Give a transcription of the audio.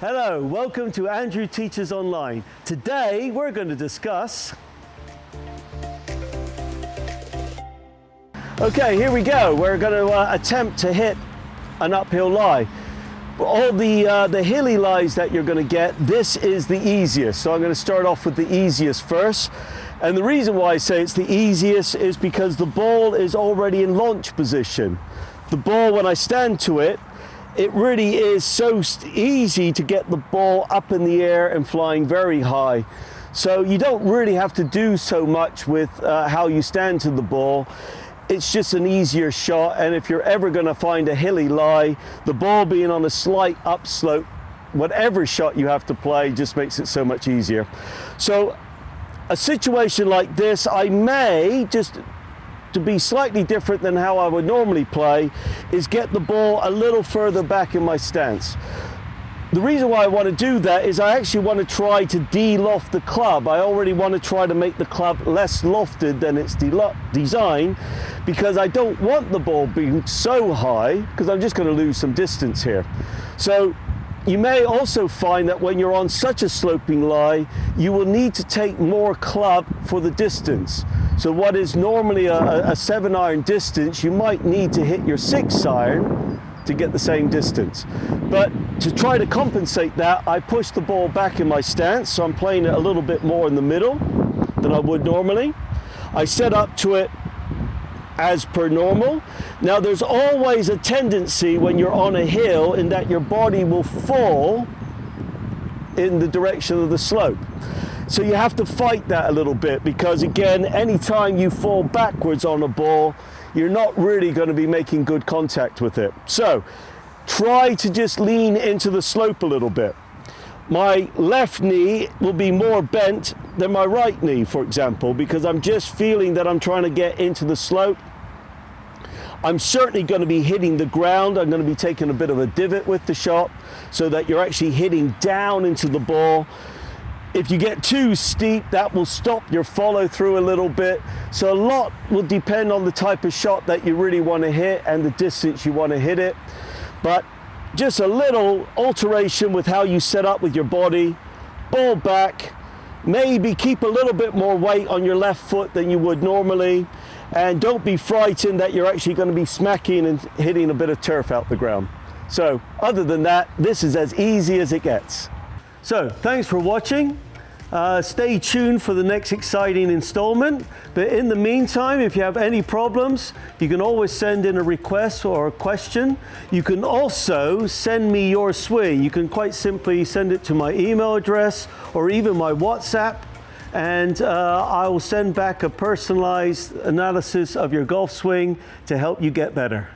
Hello, welcome to Andrew Teaches Online. Today we're going to discuss... Okay, here we go. We're going to attempt to hit an uphill lie. For all the hilly lies that you're going to get, this is the easiest. So I'm going to start off with the easiest first. And the reason why I say it's the easiest is because the ball is already in launch position. The ball, when I stand to it, it really is so easy to get the ball up in the air and flying very high. So you don't really have to do so much with how you stand to the ball. It's just an easier shot, and if you're ever going to find a hilly lie, the ball being on a slight upslope, whatever shot you have to play just makes it so much easier. So a situation like this, I may just, to be slightly different than how I would normally play, is get the ball a little further back in my stance. The reason why I want to do that is I actually want to try to de-loft the club. I already want to try to make the club less lofted than its design, because I don't want the ball being so high, because I'm just going to lose some distance here. So you may also find that when you're on such a sloping lie, you will need to take more club for the distance. So what is normally a 7-iron distance, you might need to hit your 6-iron to get the same distance. But to try to compensate that, I push the ball back in my stance, so I'm playing it a little bit more in the middle than I would normally. I set up to it as per normal. Now there's always a tendency when you're on a hill in that your body will fall in the direction of the slope. So you have to fight that a little bit, because again, anytime you fall backwards on a ball, you're not really going to be making good contact with it. So try to just lean into the slope a little bit. My left knee will be more bent than my right knee, for example, because I'm just feeling that I'm trying to get into the slope. I'm certainly going to be hitting the ground. I'm going to be taking a bit of a divot with the shot so that you're actually hitting down into the ball. If you get too steep, that will stop your follow through a little bit. So a lot will depend on the type of shot that you really want to hit and the distance you want to hit it. But just a little alteration with how you set up with your body, ball back, maybe keep a little bit more weight on your left foot than you would normally, and don't be frightened that you're actually going to be smacking and hitting a bit of turf out the ground. So other than that, this is as easy as it gets. So thanks for watching. Stay tuned for the next exciting installment. But in the meantime, if you have any problems, you can always send in a request or a question. You can also send me your swing. You can quite simply send it to my email address or even my WhatsApp, and I will send back a personalized analysis of your golf swing to help you get better.